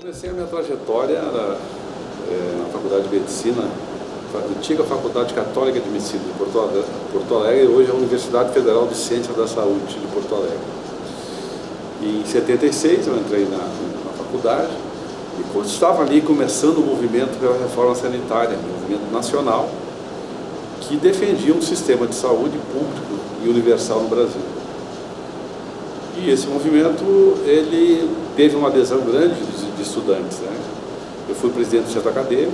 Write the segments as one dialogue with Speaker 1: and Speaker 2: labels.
Speaker 1: Comecei a minha trajetória na Faculdade de Medicina, a antiga Faculdade Católica de Medicina de Porto Alegre, hoje é a Universidade Federal de Ciências da Saúde de Porto Alegre. E em 76 eu entrei na faculdade e quando estava ali começando o movimento pela reforma sanitária, um movimento nacional, que defendia um sistema de saúde público e universal no Brasil. E esse movimento, ele teve uma adesão grande de estudantes, né? Eu fui presidente do centro acadêmico,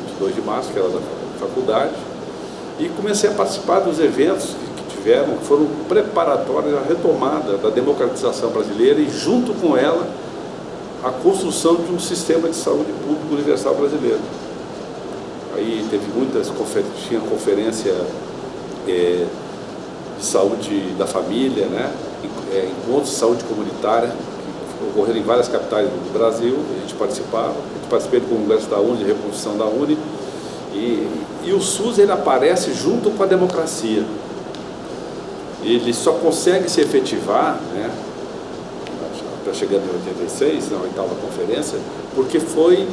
Speaker 1: 22 de março, que era da faculdade, e comecei a participar dos eventos que foram preparatórios à retomada da democratização brasileira e, junto com ela, a construção de um sistema de saúde público universal brasileiro. Aí teve muitas conferências, tinha conferência de saúde da família, né? Encontros de saúde comunitária, que ocorreram em várias capitais do Brasil, a gente participava. Eu participei do Congresso da UNE, de reconstrução da UNE, e o SUS ele aparece junto com a democracia. Ele só consegue se efetivar, né, chegando em 86, na 8ª conferência, porque foi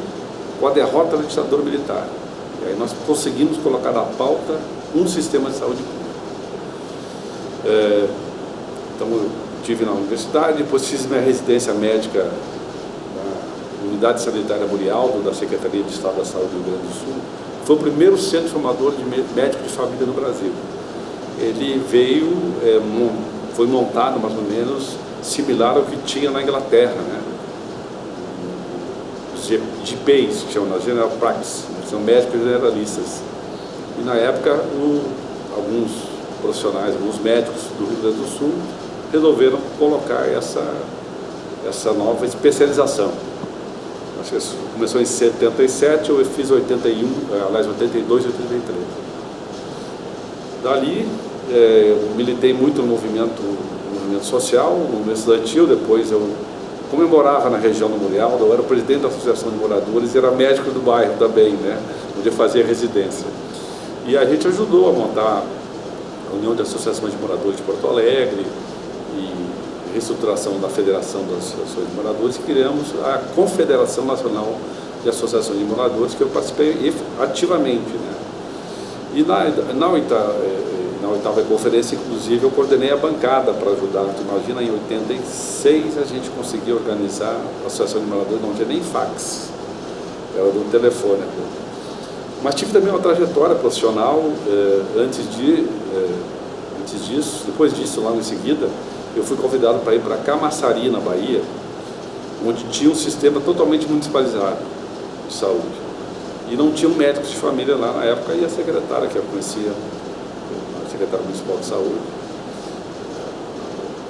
Speaker 1: com a derrota da ditadura militar. E aí nós conseguimos colocar na pauta um sistema de saúde pública. Então eu estive na universidade, depois fiz minha residência médica na Unidade Sanitária Murialdo, da Secretaria de Estado da Saúde do Rio Grande do Sul. Foi o primeiro centro formador de médico de família no Brasil. Ele veio, foi montado mais ou menos similar ao que tinha na Inglaterra, né? Os GPs, que chamam General Practice, são médicos generalistas. E na época, alguns profissionais, alguns médicos do Rio Grande do Sul resolveram colocar essa nova especialização. Acho que isso começou em 77, eu fiz 81, aliás, 82 e 83. Dali, eu militei muito no movimento social, no movimento estudantil. Depois eu comemorava na região do Murialdo, eu era o presidente da Associação de Moradores e era médico do bairro também, né, onde eu fazia residência. E a gente ajudou a montar a União de Associações de Moradores de Porto Alegre e reestruturação da Federação das Associações de Moradores, e criamos a Confederação Nacional de Associações de Moradores, que eu participei ativamente, né. E na 8ª conferência, inclusive, eu coordenei a bancada para ajudar. Tu imagina, em 86 a gente conseguiu organizar a Associação de Moradores, não tinha nem fax, era do telefone. Mas tive também uma trajetória profissional depois disso, lá em seguida, eu fui convidado para ir para Camaçari, na Bahia, onde tinha um sistema totalmente municipalizado de saúde. E não tinham médicos de família lá na época, e a secretária que eu conhecia, a secretária municipal de saúde,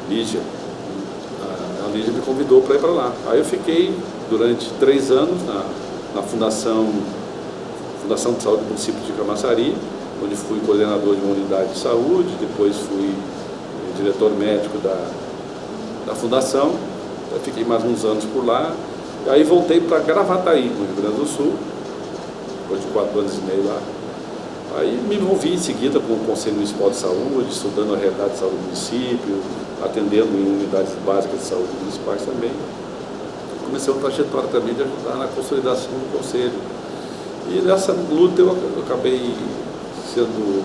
Speaker 1: Lígia, a Lígia me convidou para ir para lá. Aí eu fiquei durante 3 anos na Fundação de Saúde do município de Camaçari, onde fui coordenador de uma unidade de saúde, depois fui diretor médico da fundação. Eu fiquei mais uns anos por lá, e aí voltei para Gravataí, no Rio Grande do Sul, depois de 4 anos e meio lá. Aí me envolvi em seguida com o Conselho Municipal de Saúde, estudando a realidade de saúde do município, atendendo em unidades básicas de saúde municipais também. Comecei uma trajetória também de ajudar na consolidação do Conselho. E nessa luta eu acabei sendo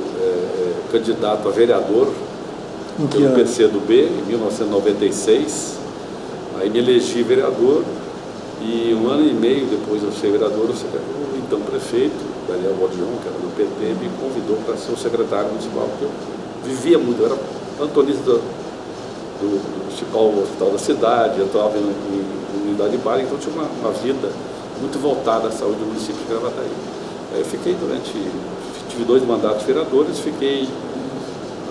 Speaker 1: candidato a vereador pelo PCdoB em 1996. Aí me elegi vereador e 1 ano e meio depois eu ser vereador, o então prefeito, Daniel Bordion, que era do PT, me convidou para ser o secretário municipal, porque eu vivia muito, eu era plantonista do principal hospital da cidade, eu atuava em unidade básica, então tinha uma vida muito voltada à saúde do município de Gravataí. Aí eu fiquei tive 2 mandatos de vereadores, fiquei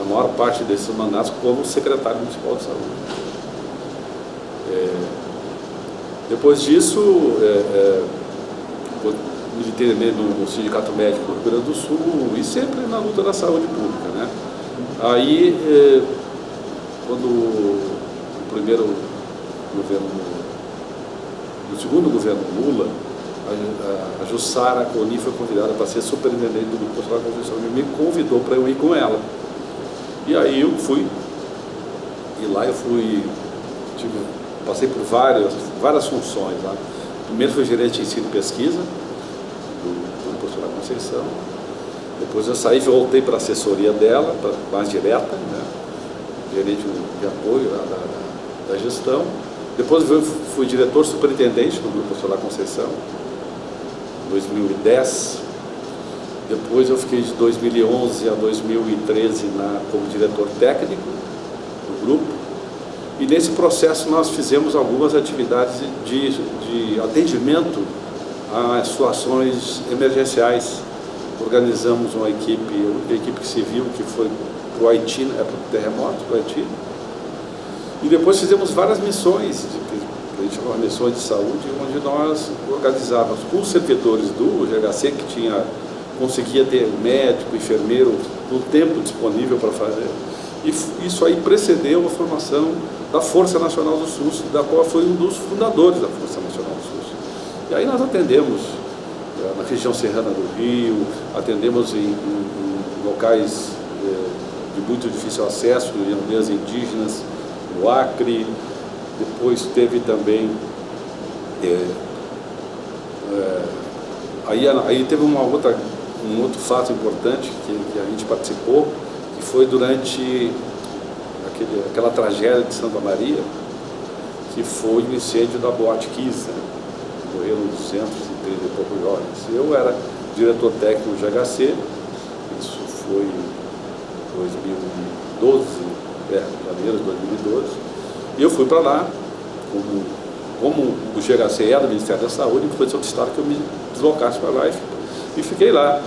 Speaker 1: a maior parte desses mandatos como secretário municipal de saúde. Depois disso, militei no Sindicato Médico do Rio Grande do Sul e sempre na luta da saúde pública, né? Aí, quando no segundo governo Lula, a Jussara Coni foi convidada para ser superintendente do Grupo Hospitalar da Conceição e me convidou para eu ir com ela. E aí eu fui, e lá eu fui, passei por várias funções lá. Primeiro fui gerente de ensino e pesquisa do Grupo Hospitalar da Conceição. Depois eu saí e voltei para a assessoria dela, mais direta, né? Gerente de apoio da gestão. Depois eu fui diretor superintendente do Grupo Hospitalar Conceição, em 2010. Depois eu fiquei de 2011 a 2013 como diretor técnico do grupo. E nesse processo nós fizemos algumas atividades de atendimento a situações emergenciais. Organizamos uma equipe civil que foi para o Haiti, para o terremoto do Haiti. E depois fizemos várias missões, que a gente chamava missões de saúde, onde nós organizávamos com os servidores do GHC, que conseguia ter médico, enfermeiro, no tempo disponível para fazer. E isso aí precedeu a formação da Força Nacional do SUS, da qual foi um dos fundadores da Força Nacional do SUS. E aí nós atendemos na região serrana do Rio, atendemos em locais de muito difícil acesso, em aldeias indígenas, no Acre. Depois teve também aí teve um outro fato importante que a gente participou, que foi durante aquela tragédia de Santa Maria, que foi o incêndio da Boate Kiss, né? Morreram 230 e poucos jovens. Eu era diretor técnico do GHC, isso foi em 2012, janeiro de 2012, e eu fui para lá, como o GHC é do Ministério da Saúde, foi solicitado que eu me deslocasse para lá e fiquei lá.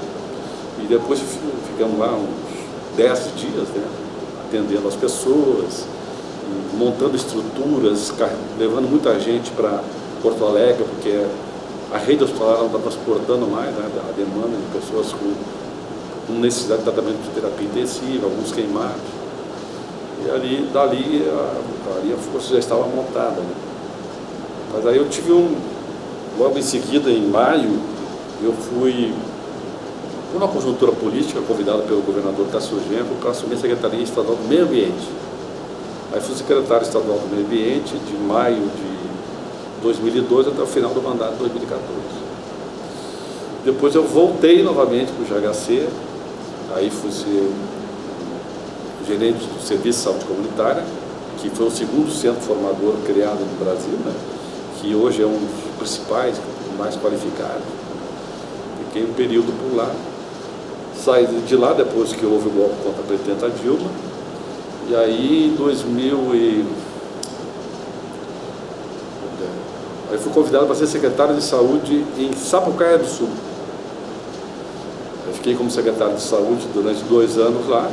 Speaker 1: E depois ficamos lá uns 10 dias, né, atendendo as pessoas, montando estruturas, levando muita gente para Porto Alegre, porque a rede hospitalar não está transportando mais, né, a demanda de pessoas com necessidade de tratamento de terapia intensiva, alguns queimados. E dali a força já estava montada, né? Mas aí eu tive logo em seguida, em maio, eu fui, por uma conjuntura política, convidado pelo governador Cássio Genro para assumir a Secretaria Estadual do Meio Ambiente. Aí fui secretário estadual do Meio Ambiente de maio de 2012 até o final do mandato de 2014. Depois eu voltei novamente para o GHC, aí fui ser gerente do Serviço de Saúde Comunitária, que foi o segundo centro formador criado no Brasil, né? Que hoje é um dos principais, mais qualificados. Fiquei um período por lá, saí de lá depois que houve o golpe contra a presidenta Dilma, e aí aí fui convidado para ser secretário de saúde em Sapucaia do Sul. Eu fiquei como secretário de saúde durante 2 anos lá,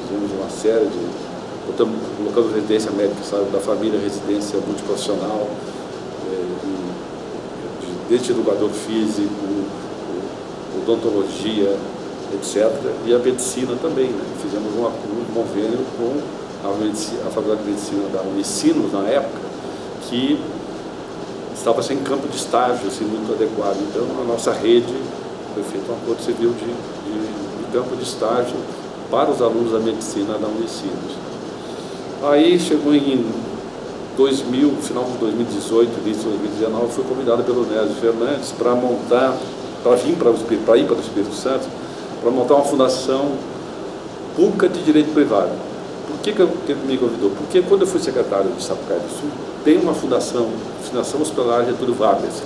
Speaker 1: fizemos uma série colocamos residência médica, saúde da família, residência multiprofissional, desde educador físico, odontologia, etc. E a medicina também, né? Fizemos um convênio com a Faculdade de Medicina da Unicinos, na época, que estava sem campo de estágio assim, muito adequado. Então, a nossa rede foi feito um acordo civil de campo de estágio para os alunos da medicina da Unicinos. Aí chegou em final de 2018, início de 2019, fui convidado pelo Nésio Fernandes para ir para o Espírito Santo, para montar uma fundação pública de direito privado. Por que ele me convidou? Porque quando eu fui secretário de Sapucaia do Sul, tem uma fundação hospitalar Getúlio Vargas,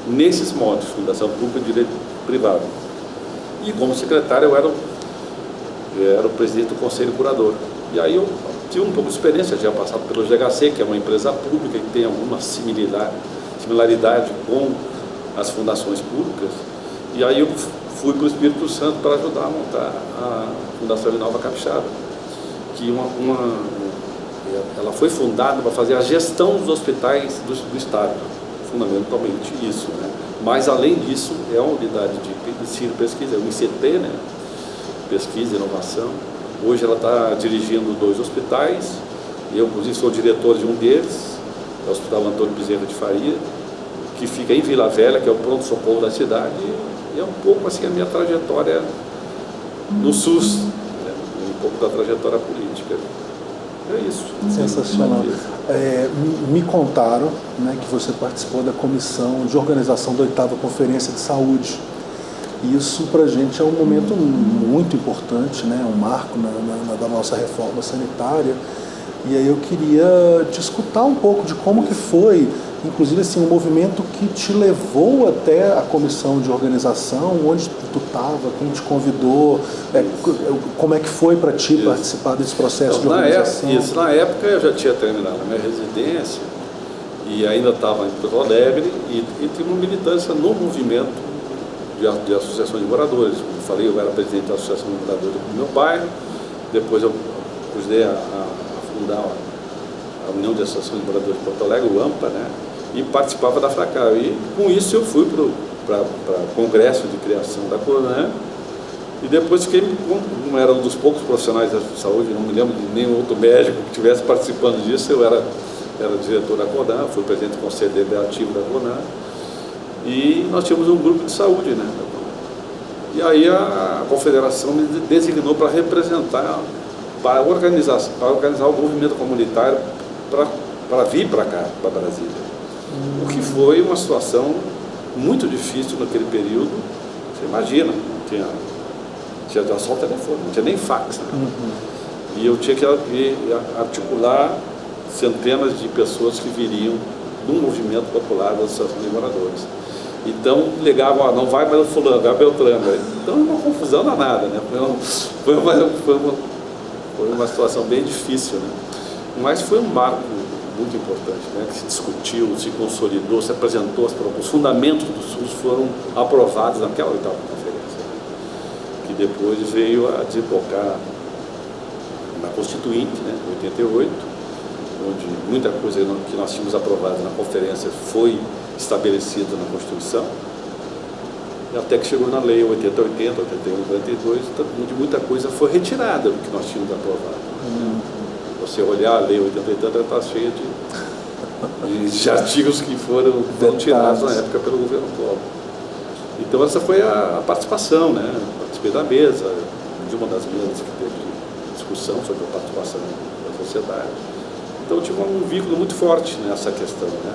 Speaker 1: nesses modos, Fundação Pública de Direito Privado. E como secretário eu era o presidente do Conselho Curador. E aí eu tive um pouco de experiência, já passado pelo GHC, que é uma empresa pública que tem alguma similaridade com as fundações públicas, e aí eu fui para o Espírito Santo para ajudar a montar a Fundação Nova Capixaba, que ela foi fundada para fazer a gestão dos hospitais do Estado, fundamentalmente isso, né? Mas, além disso, é uma unidade de ensino e pesquisa, é o ICP, né? Pesquisa e inovação. Hoje ela está dirigindo 2 hospitais, eu, inclusive, sou diretor de um deles, é o Hospital Antônio Bezerra de Faria, que fica em Vila Velha, que é o pronto-socorro da cidade, e é um pouco assim a minha trajetória no SUS, né? Um pouco da trajetória política. É isso.
Speaker 2: Sensacional. Me contaram, né, que você participou da comissão de organização da 8ª Conferência de Saúde. Isso para a gente é um momento muito importante, né, um marco da nossa reforma sanitária. E aí eu queria te escutar um pouco de como que foi, inclusive assim, um movimento que te levou até a comissão de organização, onde tu estava, quem te convidou, como é que foi para ti participar desse processo de organização?
Speaker 1: Na época eu já tinha terminado a minha residência e ainda estava em Porto Alegre e tinha uma militância no movimento de associações de moradores. Como eu falei, eu era presidente da Associação de Moradores do meu bairro, depois eu ajudei a fundar a União de Associações de Moradores de Porto Alegre, o AMPA, né? E participava da FRACAR. E com isso eu fui para o congresso de criação da CONAN, e depois fiquei, como era um dos poucos profissionais da saúde, não me lembro de nenhum outro médico que estivesse participando disso, eu era diretor da CONAN, fui presidente do Conselho Deliberativo da CONAN, e nós tínhamos um grupo de saúde, né? E aí a confederação me designou para representar, para organizar o movimento comunitário para vir para cá, para Brasília. O que foi uma situação muito difícil naquele período. Você imagina, não tinha só o telefone, não tinha nem fax, né? E eu tinha que articular centenas de pessoas que viriam do movimento popular da Associação de Moradores. Então ligavam, não vai mais o fulano, vai Beltrano. Então é uma confusão danada, né? Foi uma situação bem difícil, né? Mas foi um marco muito importante, né? Que se discutiu, se consolidou, se apresentou, os fundamentos do SUS foram aprovados naquela 8ª conferência, né? Que depois veio a desembocar na Constituinte, né? 88, onde muita coisa que nós tínhamos aprovado na conferência foi estabelecida na Constituição, e até que chegou na Lei 8080, 81, 42, onde muita coisa foi retirada do que nós tínhamos aprovado. Você olhar a Lei 8080, ela está cheia de artigos que foram tirados na época pelo governo Collor. Então essa foi a participação, né? Participei da mesa, de uma das mesas que teve discussão sobre a participação da sociedade. Então eu tive um vínculo muito forte nessa questão, né?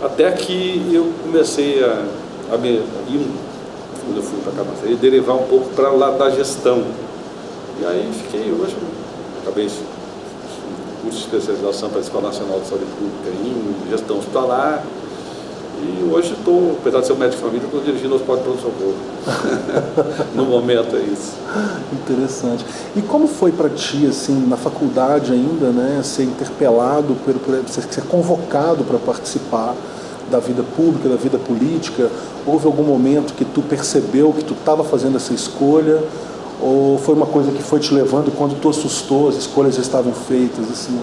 Speaker 1: Até que eu comecei quando eu fui para cá, derivar um pouco para lá da gestão. E aí fiquei, hoje, acabei curso de especialização para a Escola Nacional de Saúde Pública em gestão hospitalar. E hoje estou, apesar de ser um médico de família, estou dirigindo o Hospital de Pronto-Socorro. No momento é isso.
Speaker 2: Interessante. E como foi para ti, assim, na faculdade ainda, né, ser interpelado, ser convocado para participar da vida pública, da vida política? Houve algum momento que tu percebeu que tu estava fazendo essa escolha? Ou foi uma coisa que foi te levando quando tu assustou, as escolhas já estavam feitas? Assim?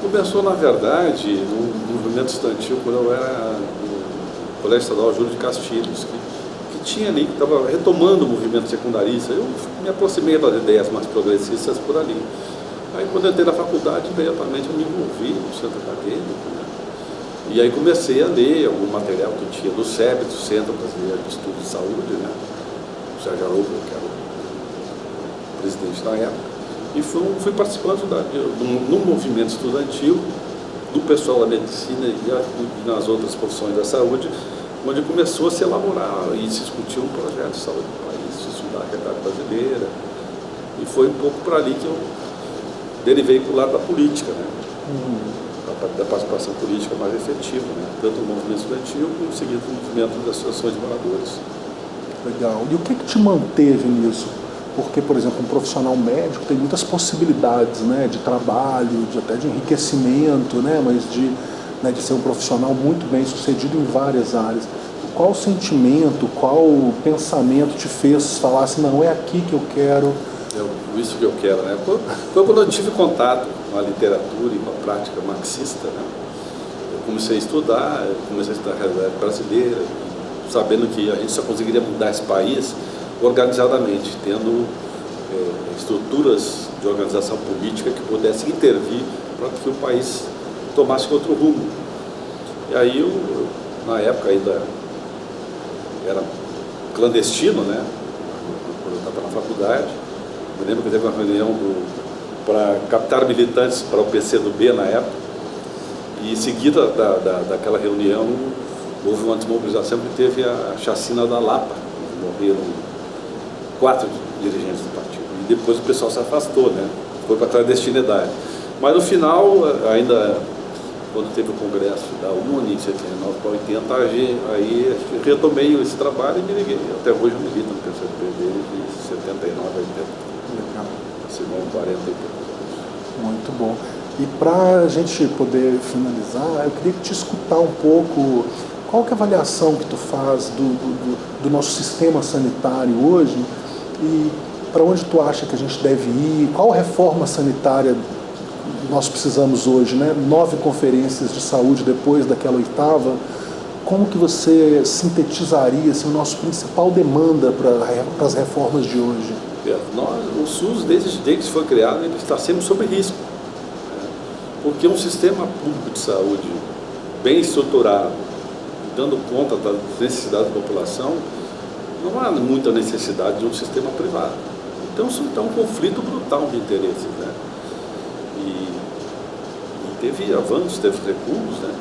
Speaker 1: Começou, na verdade, no movimento estudantil, quando eu era no Colégio Estadual Júlio de Castilhos, que tinha ali, que estava retomando o movimento secundarista. Eu me aproximei das ideias mais progressistas por ali. Aí, quando eu entrei na faculdade, imediatamente eu me envolvi no centro acadêmico, né? E aí comecei a ler algum material que tinha do SEB, do Centro Brasileiro de Estudo de Saúde, né? O Sérgio Arouca, que era o presidente na época, e fui participando no movimento estudantil do pessoal da medicina e nas outras profissões da saúde, onde começou a se elaborar e se discutir um projeto de saúde do país, de estudar a realidade brasileira. E foi um pouco por ali que eu derivei para o lado da política, né? Da participação política mais efetiva, né? Tanto no movimento estudantil como seguindo o movimento das associações de moradores.
Speaker 2: Legal. E o que te manteve nisso? Porque, por exemplo, um profissional médico tem muitas possibilidades, né, de trabalho, até de enriquecimento, né, mas de ser um profissional muito bem sucedido em várias áreas. O qual sentimento, qual pensamento te fez falar assim, não, é aqui que eu quero?
Speaker 1: Isso que eu quero, né? Foi quando eu tive contato com a literatura e com a prática marxista, né? Eu comecei a estudar a realidade brasileira, sabendo que a gente só conseguiria mudar esse país organizadamente, tendo estruturas de organização política que pudessem intervir para que o país tomasse outro rumo. E aí, na época ainda era clandestino, né? Quando eu estava na faculdade, eu lembro que teve uma reunião para captar militantes para o PCdoB na época, e em seguida daquela reunião houve uma desmobilização que teve a chacina da Lapa, morreram 4 dirigentes do partido, e depois o pessoal se afastou, né? Foi para a clandestinidade. Mas no final, ainda quando teve o congresso da UNE, em 79 para 80, aí retomei esse trabalho e me liguei. Até hoje eu milito no PCdoB de 79 a 80.
Speaker 2: Legal.
Speaker 1: Assinou 40 e poucos anos.
Speaker 2: Muito bom. E para a gente poder finalizar, eu queria te escutar um pouco, qual que é a avaliação que tu faz do nosso sistema sanitário hoje e para onde tu acha que a gente deve ir, qual reforma sanitária nós precisamos hoje, né? 9 conferências de saúde depois daquela 8ª, como que você sintetizaria assim, a nossa principal demanda para as reformas de hoje?
Speaker 1: O SUS, desde que foi criado, ele está sempre sob risco, né? Porque um sistema público de saúde bem estruturado, dando conta das necessidades da população, não há muita necessidade de um sistema privado. Então isso está um conflito brutal de interesses, né? E teve avanços, teve recuos, né,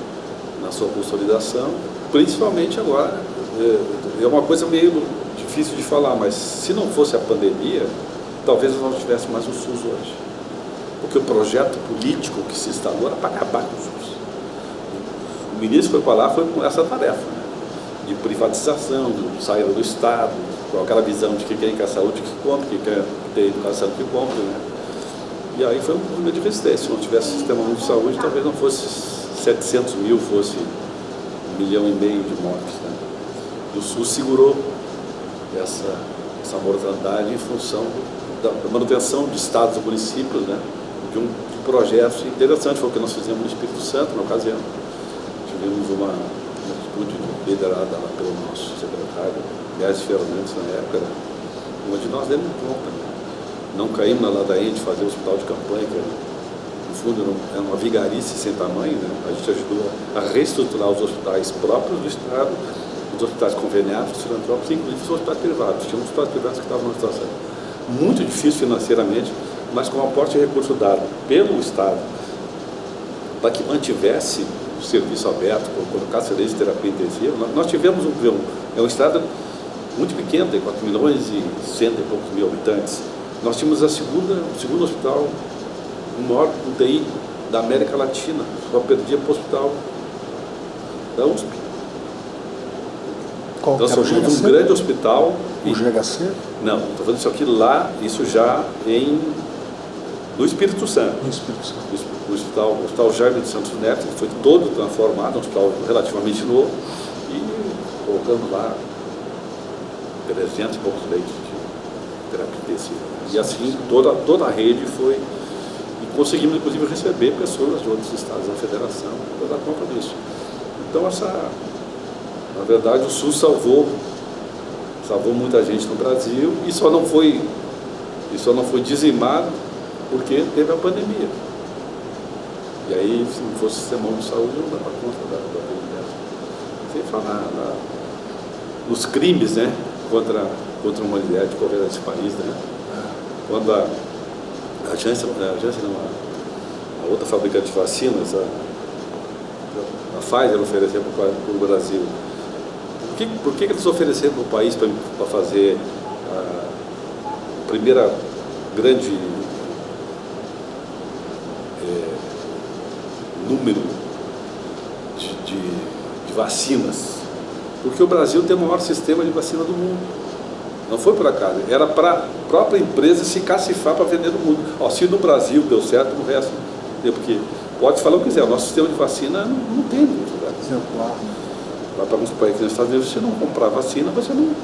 Speaker 1: na sua consolidação, principalmente agora. É uma coisa meio difícil de falar, mas se não fosse a pandemia, talvez nós não tivéssemos mais o SUS hoje. Porque o projeto político que se instalou era para acabar com o SUS. O ministro foi para lá, foi com essa tarefa, né, de privatização, de saída do Estado, com aquela visão de que quem quer saúde que compra, que quer ter educação que compra, né. E aí foi um movimento de resistência. Se não tivesse sistema único de saúde, talvez não fosse 700 mil, fosse 1,5 milhão de mortes, né. E o SUS segurou essa mortandade em função da manutenção de estados e municípios, né, de projetos interessantes. Foi o que nós fizemos no Espírito Santo, na ocasião. Tivemos uma atitude liderada lá pelo nosso secretário, Gércio Fernandes, na época, onde nós demos conta, né. Não caímos na ladainha de fazer o hospital de campanha, que no fundo era uma vigarice sem tamanho, né. A gente ajudou a reestruturar os hospitais próprios do Estado, os hospitais conveniados, os filantrópicos, inclusive os hospitais privados. Tinha hospitais privados que estavam numa situação muito difícil financeiramente, mas com aporte de recurso dado pelo Estado, para que mantivesse o serviço aberto, colocasse leis de terapia intensiva. Nós tivemos um Estado muito pequeno, tem 4 milhões e 100 e poucos mil habitantes. Nós tínhamos o segundo hospital, o maior UTI da América Latina, só perdia para o hospital da USP.
Speaker 2: Qual
Speaker 1: então,
Speaker 2: que era o
Speaker 1: tivemos
Speaker 2: GHC?
Speaker 1: um grande hospital.
Speaker 2: O GHC?
Speaker 1: Não, estou falando isso aqui lá, isso já no Espírito Santo.
Speaker 2: No Espírito Santo.
Speaker 1: O hospital Jaime de Santos Neto, que foi todo transformado, um hospital relativamente novo, e colocando lá 300 e poucos leitos de terapia intensiva. E assim, toda a rede foi, e conseguimos inclusive receber pessoas de outros estados da federação para dar conta disso. Então, na verdade, o SUS salvou muita gente no Brasil, e só não foi dizimado porque teve a pandemia. E aí, se não fosse o sistema de saúde, não dava conta da pandemia. Sem falar nos crimes, né, contra a humanidade que houver nesse país, né? Quando a outra fabricante de vacinas, a Pfizer, ofereceu para o Brasil. Por que eles ofereceram para o país para fazer a primeira grande número de vacinas? Porque o Brasil tem o maior sistema de vacina do mundo. Não foi por acaso, era para a própria empresa se cacifar para vender no mundo. Se no Brasil deu certo, no resto não deu, porque pode falar o que quiser, o nosso sistema de vacina não tem muito lugar.
Speaker 2: Exemplar.
Speaker 1: vai para alguns países nos Estados Unidos, você não comprar vacina, você não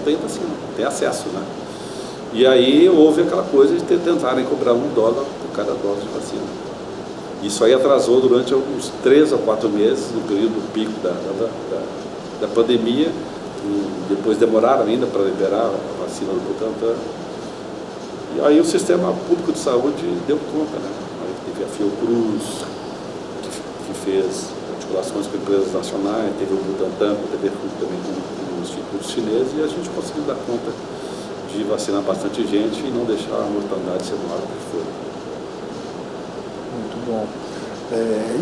Speaker 1: tem vacina, não tem acesso, né? E aí houve aquela coisa de tentarem cobrar $1 por cada dose de vacina. Isso aí atrasou durante uns 3 ou 4 meses, no período pico da pandemia, e depois demoraram ainda para liberar a vacina do Butantan. E aí o sistema público de saúde deu conta, né? Aí teve a Fiocruz, que fez articulações com empresas nacionais, teve o Butantan, teve também com os institutos chineses, e a gente conseguiu dar conta de vacinar bastante gente e não deixar a mortalidade ser maior do que foi.
Speaker 2: Muito bom.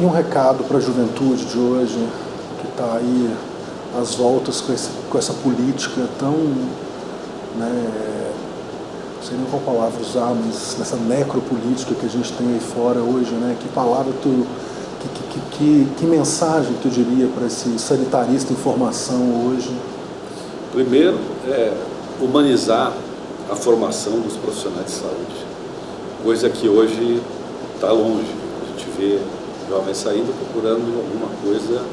Speaker 2: E um recado para a juventude de hoje, que está aí às voltas com essa política tão, né, não sei nem qual palavra usar, mas nessa necropolítica que a gente tem aí fora hoje, né? Que palavra que mensagem tu diria para esse sanitarista em formação hoje?
Speaker 1: Primeiro, humanizar a formação dos profissionais de saúde, coisa que hoje está longe. A gente vê jovens saindo procurando alguma coisa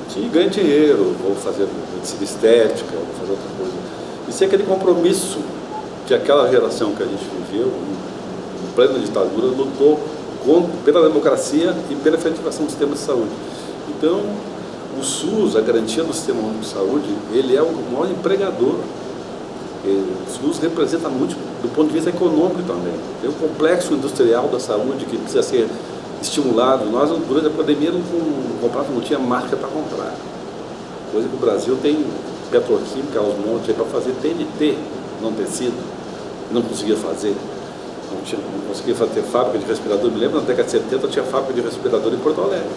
Speaker 1: que ganhe dinheiro, vou fazer medicina estética, vou fazer outra coisa. Isso é aquele compromisso que aquela geração que a gente viveu, em plena ditadura, lutou pela democracia e pela efetivação do sistema de saúde. Então, o SUS, a garantia do Sistema Único de Saúde, ele é o maior empregador. O SUS representa muito do ponto de vista econômico também. Tem o complexo industrial da saúde que precisa ser estimulado. Nós, durante a pandemia, não tinha marca para comprar. Coisa que o Brasil tem petroquímica aos montes para fazer TNT, não tecido, não conseguia fazer. Não conseguia ter fábrica de respirador. Me lembro, na década de 70 tinha fábrica de respirador em Porto Alegre.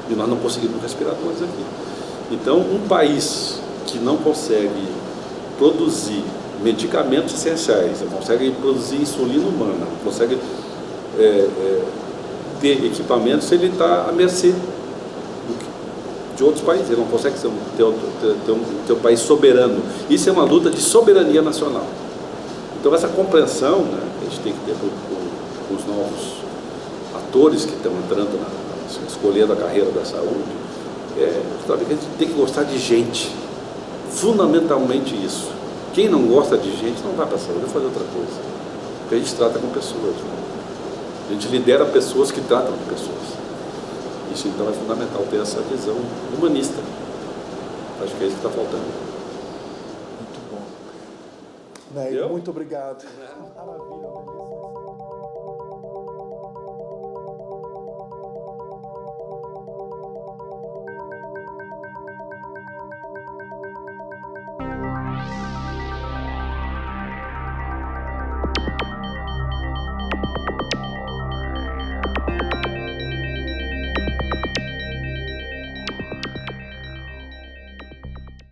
Speaker 1: E nós não conseguimos respiradores aqui. Então, um país que não consegue produzir medicamentos essenciais, não consegue produzir insulina humana, não consegue ter equipamentos, ele está à mercê de outros países. Ele não consegue ter um país soberano. Isso é uma luta de soberania nacional. Então, essa compreensão, né, que a gente tem que ter com os novos atores que estão entrando escolhendo a carreira da saúde, sabe que a gente tem que gostar de gente, fundamentalmente isso. Quem não gosta de gente não vai para a saúde, vai fazer outra coisa, porque a gente trata com pessoas, né? A gente lidera pessoas que tratam com pessoas. Isso então é fundamental, ter essa visão humanista. Acho que é isso que está faltando.
Speaker 2: Muito bom. Ney, muito obrigado. Maravilha.